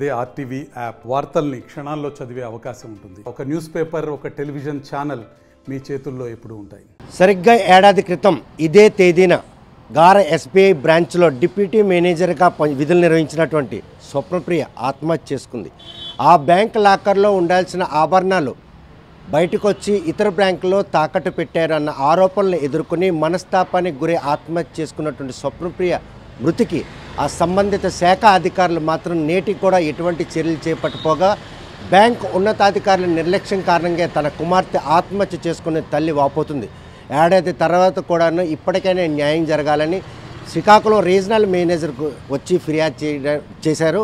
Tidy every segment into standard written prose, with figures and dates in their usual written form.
అదే RTV app వార్తల్ని క్షణాల్లో చదివే అవకాశం ఉంటుంది. ఒక న్యూస్ పేపర్, ఒక టెలివిజన్ ఛానల్ మీ చేతుల్లో ఎప్పుడూ ఉంటాయి. సరిగ్గా ఏడాది క్రితం ఇదే తేదీన గార ఎస్బీఐ బ్రాంచ్లో డిప్యూటీ మేనేజర్గా విధులు నిర్వహించినటువంటి స్వప్నప్రియ ఆత్మహత్య చేసుకుంది. ఆ బ్యాంక్ లాకర్లో ఉండాల్సిన ఆభరణాలు బయటకు వచ్చి ఇతర బ్యాంకులో తాకట్టు పెట్టారన్న ఆరోపణలు ఎదుర్కొని మనస్తాపానికి గురి ఆత్మహత్య చేసుకున్నటువంటి స్వప్నప్రియ మృతికి ఆ సంబంధిత శాఖ అధికారులు మాత్రం నేటికి కూడా ఎటువంటి చర్యలు చేపట్టపోగా బ్యాంక్ ఉన్నతాధికారుల నిర్లక్ష్యం కారణంగా తన కుమార్తె ఆత్మహత్య చేసుకునే తల్లి వాపోతుంది. ఏడాది తర్వాత కూడాను ఇప్పటికైనా న్యాయం జరగాలని శ్రీకాకుళం రీజనల్ మేనేజర్కు వచ్చి ఫిర్యాదు చేశారు.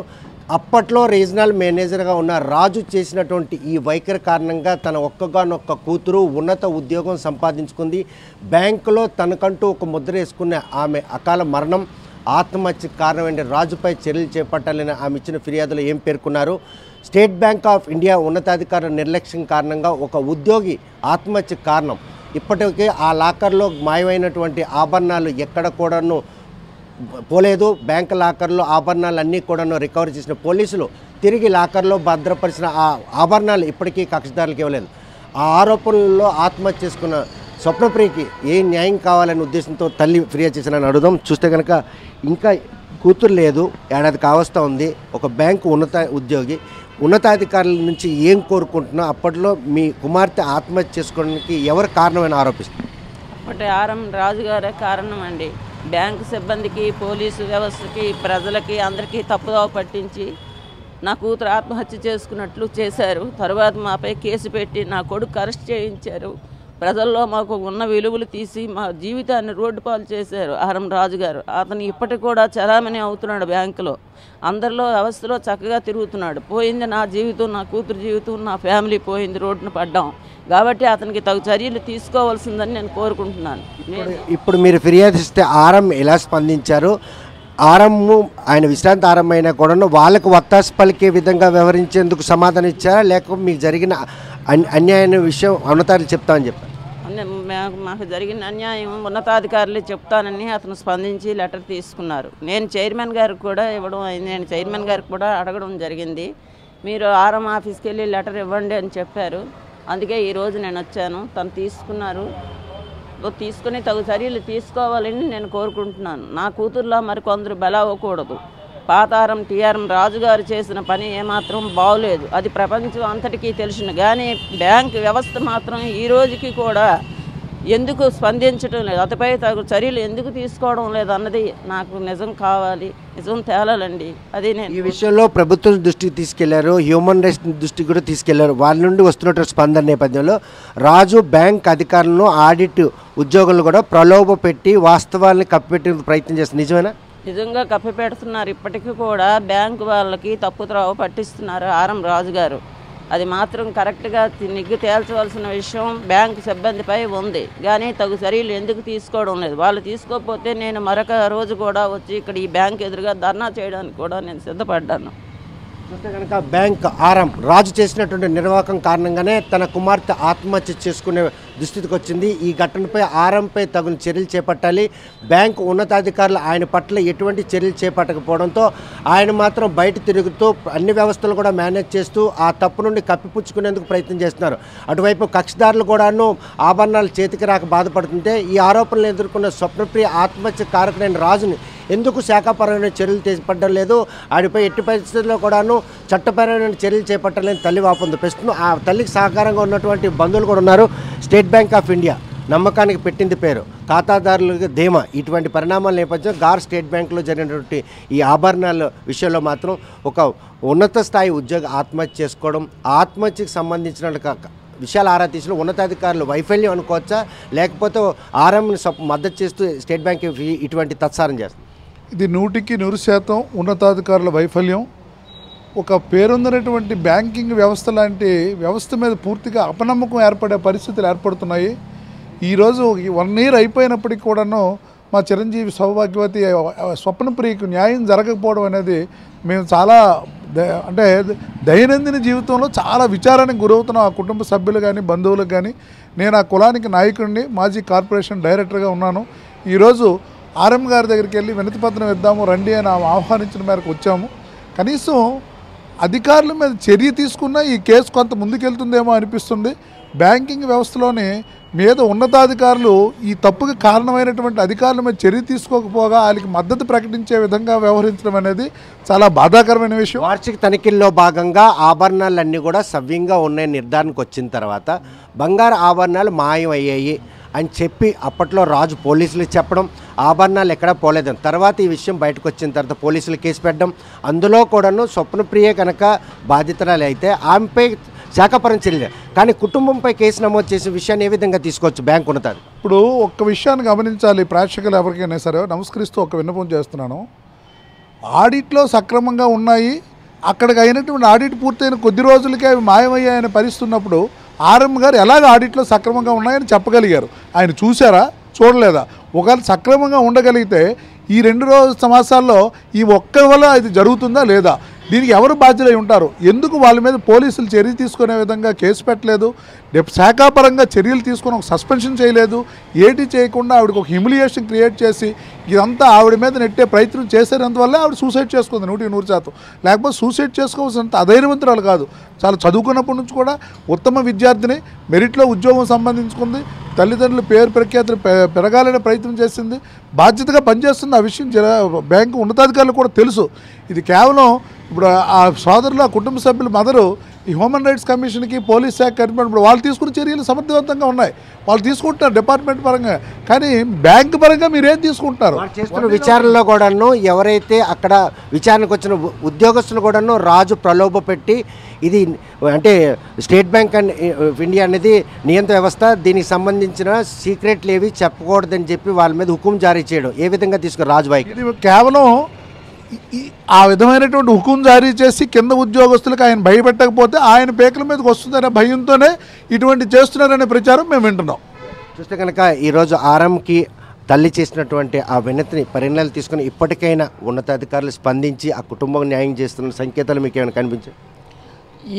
అప్పట్లో రీజనల్ మేనేజర్గా ఉన్న రాజు చేసినటువంటి ఈ వైఖరి కారణంగా తన ఒక్కగానొక్క కూతురు ఉన్నత ఉద్యోగం సంపాదించుకుంది. బ్యాంకులో తనకంటూ ఒక ముద్ర వేసుకున్న ఆమె అకాల మరణం ఆత్మహత్యకు కారణమైన రాజుపై చర్యలు చేపట్టాలని ఆమె ఇచ్చిన ఫిర్యాదులో ఏం పేర్కొన్నారు? స్టేట్ బ్యాంక్ ఆఫ్ ఇండియా ఉన్నతాధికారుల నిర్లక్ష్యం కారణంగా ఒక ఉద్యోగి ఆత్మహత్యకు కారణం. ఇప్పటికే ఆ లాకర్లో మాయమైనటువంటి ఆభరణాలు ఎక్కడ కూడాను పోలేదు. బ్యాంక్ లాకర్లో ఆభరణాలు అన్నీ కూడాను రికవర్ చేసిన పోలీసులు తిరిగి లాకర్లో భద్రపరిచిన ఆ ఆభరణాలు ఇప్పటికీ కక్షదారులకు ఇవ్వలేదు. ఆ ఆరోపణల్లో ఆత్మహత్య చేసుకున్న స్వప్నప్రియకి ఏ న్యాయం కావాలనే ఉద్దేశంతో తల్లి ఫిర్యాదు చేసినని అడుగుదాం. చూస్తే కనుక ఇంకా కూతురు లేదు, ఏడాది కావస్తూ ఉంది. ఒక బ్యాంకు ఉద్యోగి ఉన్నతాధికారుల నుంచి ఏం కోరుకుంటున్నా అప్పట్లో మీ కుమార్తె ఆత్మహత్య చేసుకోవడానికి ఎవరు కారణమని ఆరోపిస్తారు? ఒకటి ఆర్ఎం రాజు గారే కారణం అండి. బ్యాంకు సిబ్బందికి, పోలీసు వ్యవస్థకి, ప్రజలకి అందరికీ తప్పుదోవ పట్టించి నా కూతురు ఆత్మహత్య చేసుకున్నట్లు చేశారు. తర్వాత మాపై కేసు పెట్టి నా కొడుకు అరెస్ట్ చేయించారు. ప్రజల్లో మాకు ఉన్న విలువలు తీసి మా జీవితాన్ని రోడ్డు పాలు చేశారు ఆర్ఎం రాజు గారు. అతను ఇప్పటికి కూడా చలామణి అవుతున్నాడు బ్యాంకులో, అందరిలో వ్యవస్థలో చక్కగా తిరుగుతున్నాడు. పోయింది నా జీవితం, నా కూతురు జీవితం, నా ఫ్యామిలీ పోయింది, రోడ్డున పడ్డాం. కాబట్టి అతనికి తగు చర్యలు తీసుకోవాల్సిందని నేను కోరుకుంటున్నాను. ఇప్పుడు మీరు ఫిర్యాదు ఇస్తే ఆర్ఎం ఎలా స్పందించారు? ఆర్ఎం ఆయన విశ్రాంతి ఆర్ఎం అయినా కూడా వాళ్ళకు వత్తాసు పలికే విధంగా వ్యవహరించేందుకు సమాధానం ఇచ్చారా, లేక మీకు జరిగిన అన్యాయమైన విషయం ఉన్నతాధికారులు చెప్తామని చెప్పారు? మాకు జరిగిన అన్యాయం ఉన్నతాధికారులు చెప్తానని అతను స్పందించి లెటర్ తీసుకున్నారు. నేను చైర్మన్ గారికి కూడా ఇవ్వడం అయింది. నేను చైర్మన్ గారికి కూడా అడగడం జరిగింది. మీరు ఆర్ఎం ఆఫీస్కి వెళ్ళి లెటర్ ఇవ్వండి అని చెప్పారు. అందుకే ఈరోజు నేను వచ్చాను. తను తీసుకున్నారు. తీసుకుని తగు చర్యలు తీసుకోవాలని నేను కోరుకుంటున్నాను. నా కూతుర్లా మరికొందరు బలవ్వకూడదు. పాతారం టీఆర్ఎం రాజుగారు చేసిన పని ఏమాత్రం బాగోలేదు. అది ప్రపంచం అంతటికీ తెలిసిన. కానీ బ్యాంక్ వ్యవస్థ మాత్రం ఈ రోజుకి కూడా ఎందుకు స్పందించడం లేదు, అతపై తగు చర్యలు ఎందుకు తీసుకోవడం లేదు అన్నది నాకు నిజం కావాలి, నిజం తేలాలండి. అది నేను ఈ విషయంలో ప్రభుత్వం దృష్టికి తీసుకెళ్లారు, హ్యూమన్ రైట్స్ దృష్టికి కూడా తీసుకెళ్లారు. వాళ్ళ నుండి వస్తున్నటువంటి స్పందన నేపథ్యంలో రాజు బ్యాంక్ అధికారులను, ఆడిట్ ఉద్యోగులను కూడా ప్రలోభ పెట్టి వాస్తవాన్ని కప్పిపెట్టే ప్రయత్నం చేస్తారు. నిజమేనా? నిజంగా కప్పిపెడుతున్నారు. ఇప్పటికీ కూడా బ్యాంకు వాళ్ళకి తప్పుత్రోవ పట్టిస్తున్నారు ఆర్ఎం రాజు గారు. అది మాత్రం కరెక్ట్గా నిగ్గు తేల్చవలసిన విషయం బ్యాంకు సిబ్బందిపై ఉంది. కానీ తగు చర్యలు ఎందుకు తీసుకోవడం లేదు? వాళ్ళు తీసుకోకపోతే నేను మరొక రోజు కూడా వచ్చి ఇక్కడ ఈ బ్యాంక్ ఎదురుగా ధర్నా చేయడానికి కూడా నేను సిద్ధపడ్డాను. చూస్తే కనుక బ్యాంక్ ఆర్ఎం రాజు చేసినటువంటి నిర్వాహకం కారణంగానే తన కుమార్తె ఆత్మహత్య చేసుకునే దుస్థితికి వచ్చింది. ఈ ఘటనపై ఆర్ఎంపై తగిన చర్యలు చేపట్టాలి. బ్యాంకు ఉన్నతాధికారులు ఆయన పట్ల ఎటువంటి చర్యలు చేపట్టకపోవడంతో ఆయన మాత్రం బయట తిరుగుతూ అన్ని వ్యవస్థలు కూడా మేనేజ్ చేస్తూ ఆ తప్పు నుండి కప్పిపుచ్చుకునేందుకు ప్రయత్నం చేస్తున్నారు. అటువైపు కక్షదారులు కూడాను ఆభరణాలు చేతికి రాక బాధపడుతుంటే ఈ ఆరోపణలు ఎదుర్కొన్న స్వప్నప్రియ ఆత్మహత్య కారకుడైన రాజుని ఎందుకు శాఖాపరమైన చర్యలు చేపట్టడం లేదు? ఆడిపై ఎట్టి పరిస్థితుల్లో కూడాను చట్టపరమైన చర్యలు చేపట్టాలని తల్లి వాపుంది. ప్రస్తుతం ఆ తల్లికి సహకారంగా ఉన్నటువంటి బంధువులు కూడా ఉన్నారు. స్టేట్ బ్యాంక్ ఆఫ్ ఇండియా నమ్మకానికి పెట్టింది పేరు, ఖాతాదారులకు ధీమా. ఇటువంటి పరిణామాల నేపథ్యం గార్ స్టేట్ బ్యాంకులో జరిగినటువంటి ఈ ఆభరణాల విషయంలో మాత్రం ఒక ఉన్నత స్థాయి ఉద్యోగి ఆత్మహత్య చేసుకోవడం, ఆత్మహత్యకు సంబంధించిన విషయాలు ఆరా తీసిన ఉన్నతాధికారులు వైఫల్యం అనుకోవచ్చా, లేకపోతే ఆర్ఎంని మద్దతు చేస్తూ స్టేట్ బ్యాంక్ ఇటువంటి తత్సారం చేస్తుంది? ఇది 100% ఉన్నతాధికారుల వైఫల్యం. ఒక పేరొందినటువంటి బ్యాంకింగ్ వ్యవస్థ లాంటి వ్యవస్థ మీద పూర్తిగా అపనమ్మకం ఏర్పడే పరిస్థితులు ఏర్పడుతున్నాయి. ఈరోజు 1 year అయిపోయినప్పటికీ కూడాను మా చిరంజీవి సౌభాగ్యవతి స్వప్నప్రియకు న్యాయం జరగకపోవడం అనేది మేము చాలా అంటే దైనందిన జీవితంలో చాలా విచారానికి గురవుతున్నాం. ఆ కుటుంబ సభ్యులు కానీ, బంధువులకు కానీ. నేను ఆ కులానికి నాయకుడిని, మాజీ కార్పొరేషన్ డైరెక్టర్గా ఉన్నాను. ఈరోజు ఆర్ఎం గారి దగ్గరికి వెళ్ళి వినతిపత్రం ఇద్దాము రండి అని ఆహ్వానించిన మేరకు వచ్చాము. కనీసం అధికారుల మీద చర్య తీసుకున్నా ఈ కేసు కొంత ముందుకెళ్తుందేమో అనిపిస్తుంది. బ్యాంకింగ్ వ్యవస్థలోని మీద ఉన్నతాధికారులు ఈ తప్పుకి కారణమైనటువంటి అధికారుల మీద చర్య తీసుకోకపోగా వాళ్ళకి మద్దతు ప్రకటించే విధంగా వ్యవహరించడం అనేది చాలా బాధాకరమైన విషయం. వార్షిక తనిఖీల్లో భాగంగా ఆభరణాలన్నీ కూడా సవ్యంగా ఉన్నాయి నిర్ధారణకు వచ్చిన తర్వాత బంగారు ఆభరణాలు మాయం అయ్యాయి అని చెప్పి అప్పట్లో రాజు పోలీసులకు చెప్పడం, ఆభరణాలు ఎక్కడా పోలేదని. తర్వాత ఈ విషయం బయటకు వచ్చిన తర్వాత పోలీసులు కేసు పెట్టడం, అందులో కూడాను స్వప్నప్రియ కనుక బాధితురాలు అయితే ఆమెపై శాఖాపరం చర్యలు, కానీ కుటుంబంపై కేసు నమోదు చేసే విషయాన్ని ఏ విధంగా తీసుకోవచ్చు బ్యాంకు ఉన్నతారు? ఇప్పుడు ఒక్క విషయాన్ని గమనించాలి, ప్రేక్షకులు ఎవరికైనా సరే నమస్కరిస్తూ ఒక విన్నపం చేస్తున్నాను. ఆడిట్లో సక్రమంగా ఉన్నాయి, అక్కడికి అయినటువంటి ఆడిట్ పూర్తయిన కొద్ది రోజులకే అవి మాయమయ్యాయని పరిస్థితి ఉన్నప్పుడు ఆర్ఎం గారు ఎలాగ ఆడిట్లో సక్రమంగా ఉన్నాయని చెప్పగలిగారు? ఆయన చూసారా, చూడలేదా? ఒకవేళ సక్రమంగా ఉండగలిగితే ఈ 2 సంవత్సరాల్లో ఈ ఒక్క వల్ల ఇది జరుగుతుందా లేదా? దీనికి ఎవరు బాధ్యులై ఉంటారు? ఎందుకు వాళ్ళ మీద పోలీసులు చర్య తీసుకునే విధంగా కేసు పెట్టలేదు? శాఖాపరంగా చర్యలు తీసుకుని ఒక సస్పెన్షన్ చేయలేదు? ఏటి చేయకుండా ఆవిడకి ఒక హ్యూమిలియేషన్ క్రియేట్ చేసి ఇదంతా ఆవిడ మీద నెట్టే ప్రయత్నం చేసేందువల్లే ఆవిడ సూసైడ్ చేసుకుంది 100%. లేకపోతే సూసైడ్ చేసుకోవాల్సినంత అధైర్యవంతురాలు కాదు. చాలా చదువుకున్నప్పటి నుంచి కూడా ఉత్తమ విద్యార్థిని, మెరిట్లో ఉద్యోగం సంబంధించుకుంది, తల్లిదండ్రులు పేరు ప్రఖ్యాతులు పెరగాలనే ప్రయత్నం చేసింది, బాధ్యతగా పనిచేస్తుంది. ఆ విషయం బ్యాంకు ఉన్నతాధికారులు కూడా తెలుసు. ఇది కేవలం ఇప్పుడు ఆ సోదరులు, ఆ కుటుంబ సభ్యుల మదరు ఈ హ్యూమన్ రైట్స్ కమిషన్కి, పోలీస్ శాఖ కనిపినప్పుడు వాళ్ళు తీసుకున్న చర్యలు సమర్థవంతంగా ఉన్నాయి, వాళ్ళు తీసుకుంటున్నారు డిపార్ట్మెంట్ పరంగా. కానీ బ్యాంకు పరంగా మీరేం తీసుకుంటున్నారు? చేస్తున్న విచారణలో కూడాను ఎవరైతే అక్కడ విచారణకు వచ్చిన ఉద్యోగస్తులు కూడాను రాజు ప్రలోభ పెట్టి ఇది అంటే స్టేట్ బ్యాంక్ ఆఫ్ ఇండియా అనేది నియంత్రణ వ్యవస్థ, దీనికి సంబంధించిన సీక్రెట్లు ఏవి చెప్పకూడదని చెప్పి వాళ్ళ మీద హుకుం జారీ చేయడం ఏ విధంగా తీసుకున్నారు రాజు బాయ్కి? ఇది కేవలం ఆ విధమైనటువంటి హుకుం జారీ చేసి కింద ఉద్యోగస్తులకు ఆయన భయపెట్టకపోతే ఆయన పేకల మీదకి వస్తుందనే భయంతోనే ఇటువంటి చేస్తున్నారనే ప్రచారం మేము వింటున్నాం. చూస్తే కనుక ఈరోజు ఆర్ఎంకి తల్లి చేసినటువంటి ఆ వినతిని పరిణామాలు తీసుకుని ఇప్పటికైనా ఉన్నతాధికారులు స్పందించి ఆ కుటుంబం న్యాయం చేస్తున్న సంకేతాలు మీకు ఏమైనా కనిపించాయి?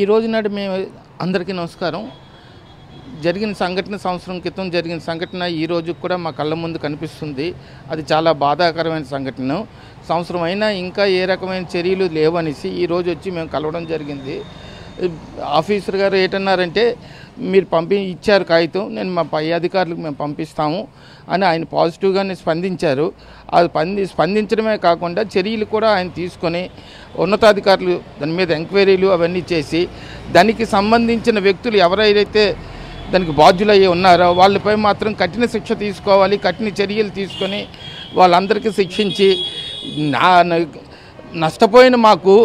ఈ రోజు నాడు మేము అందరికీ నమస్కారం. జరిగిన సంఘటన, సంవత్సరం క్రితం జరిగిన సంఘటన ఈ రోజు కూడా మా కళ్ళ ముందు కనిపిస్తుంది. అది చాలా బాధాకరమైన సంఘటన. సంవత్సరం అయినా ఇంకా ఏ రకమైన చర్యలు లేవనేసి ఈరోజు వచ్చి మేము కలవడం జరిగింది. ఆఫీసర్ గారు ఏంటన్నారంటే, మీరు ఇచ్చారు కాగితం, నేను మా పై అధికారులకు మేము పంపిస్తాము అని ఆయన పాజిటివ్గానే స్పందించారు. అది స్పందించడమే కాకుండా చర్యలు కూడా ఆయన తీసుకొని ఉన్నతాధికారులు దాని మీద ఎంక్వైరీలు అవన్నీ చేసి దానికి సంబంధించిన వ్యక్తులు ఎవరైతే దానికి బాధ్యులయ్యి ఉన్నారో వాళ్ళపై మాత్రం కఠిన శిక్ష తీసుకోవాలి, కఠిన చర్యలు తీసుకొని వాళ్ళందరికీ శిక్షించి నష్టపోయిన మాకు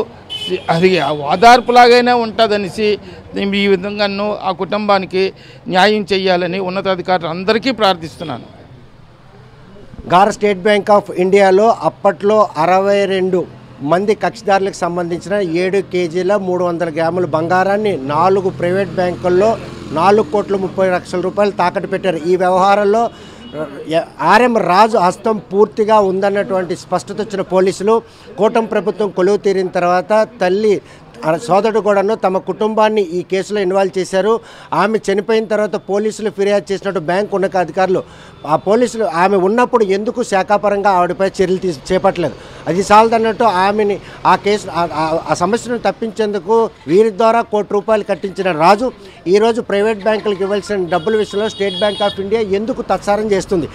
అది ఓదార్పులాగైనా ఉంటుందనేసి ఈ విధంగాను ఆ కుటుంబానికి న్యాయం చేయాలని ఉన్నతాధికారులు అందరికీ ప్రార్థిస్తున్నాను. గార స్టేట్ బ్యాంక్ ఆఫ్ ఇండియాలో అప్పట్లో 62 మంది కక్షిదారులకు సంబంధించిన 7 కేజీల 300 గ్రాముల బంగారాన్ని 4 ప్రైవేట్ బ్యాంకుల్లో 4,30,00,000 రూపాయలు తాకట్టు పెట్టారు. ఈ వ్యవహారంలో ఆర్ఎం రాజు హస్తం పూర్తిగా ఉందన్నటువంటి స్పష్టత వచ్చిన పోలీసులు కూటమి ప్రభుత్వం కొలువు తీరిన తర్వాత తల్లి సోదరుడు కూడాను తమ కుటుంబాన్ని ఈ కేసులో ఇన్వాల్వ్ చేశారు. ఆమె చనిపోయిన తర్వాత పోలీసులు ఫిర్యాదు చేసినట్టు బ్యాంకు ఉన్నతాధికారులు ఆ పోలీసులు ఆమె ఉన్నప్పుడు ఎందుకు శాఖాపరంగా ఆవిడపై చర్యలు చేపట్టలేదు? అది సాలదన్నట్టు ఆమెని ఆ కేసు ఆ సమస్యను తప్పించేందుకు వీరి ద్వారా ₹1,00,00,000 కట్టించిన రాజు ఈరోజు ప్రైవేట్ బ్యాంకులకు ఇవ్వాల్సిన డబ్బుల విషయంలో స్టేట్ బ్యాంక్ ఆఫ్ ఇండియా ఎందుకు తత్సారం చేస్తుంది?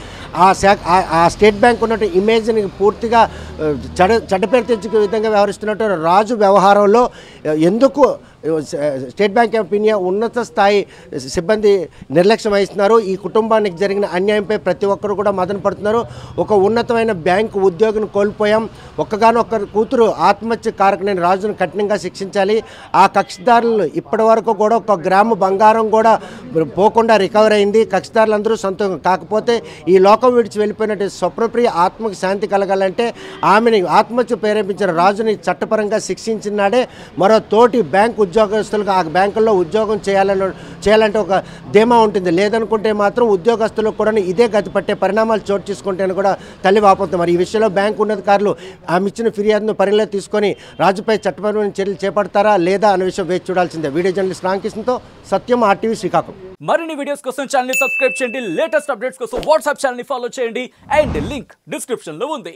ఆ స్టేట్ బ్యాంక్ ఉన్నట్టు ఇమేజ్ని పూర్తిగా చెడ్డపేరు తెచ్చుకునే విధంగా వ్యవహరిస్తున్నట్టు రాజు వ్యవహారంలో ఎందుకు స్టేట్ బ్యాంక్ ఆఫ్ ఇండియా ఉన్నత స్థాయి సిబ్బంది నిర్లక్ష్యం వహిస్తున్నారు? ఈ కుటుంబానికి జరిగిన అన్యాయంపై ప్రతి ఒక్కరు కూడా మదన పడుతున్నారు. ఒక ఉన్నతమైన బ్యాంకు ఉద్యోగిని కోల్పోయాం, ఒక్కగానొక్క కూతురు ఆత్మహత్య కారకునైన రాజును కఠినంగా శిక్షించాలి. ఆ కక్షిదారులు ఇప్పటి వరకు కూడా 1 గ్రాము బంగారం కూడా పోకుండా రికవర్ అయింది. కక్షిదారులందరూ సంతోషం. కాకపోతే ఈ లోకం విడిచి వెళ్ళిపోయినట్టు స్వప్నప్రియ ఆత్మకు శాంతి కలగాలంటే ఆమెని ఆత్మహత్య ప్రేరేపించిన రాజుని చట్టపరంగా శిక్షించినాడే మరో తోటి బ్యాంకు ఉద్యోగస్తులకు ఆ బ్యాంకుల్లో ఉద్యోగం చేయాలంటే ఒక ధీమా ఉంటుంది. లేదనుకుంటే మాత్రం ఉద్యోగస్తులకు కూడా ఇదే గతి పట్టే పరిణామాలు చోటు చేసుకుంటేనే కూడా తల్లి వాపోతుంది. మరి ఈ విషయంలో బ్యాంకు ఉన్నతాధికారులు ఆమె ఇచ్చిన ఫిర్యాదును పరిగణలో తీసుకొని రాజుపై చట్టపరమైన చర్యలు చేపడతారా లేదా అనే విషయం వేచి చూడాల్సిందే. వీడియో జర్నలిస్ట్ రామకృష్ణతో సత్యం, RTV శ్రీకాకుళం. మరిన్ని వీడియోస్ కోసం ఛానల్ ని సబ్స్క్రైబ్ చేయండి, లేటెస్ట్ అప్డేట్స్ కోసం వాట్సాప్ ఛానల్ ని ఫాలో చేయండి అండ్ లింక్ డిస్క్రిప్షన్ లో ఉంది.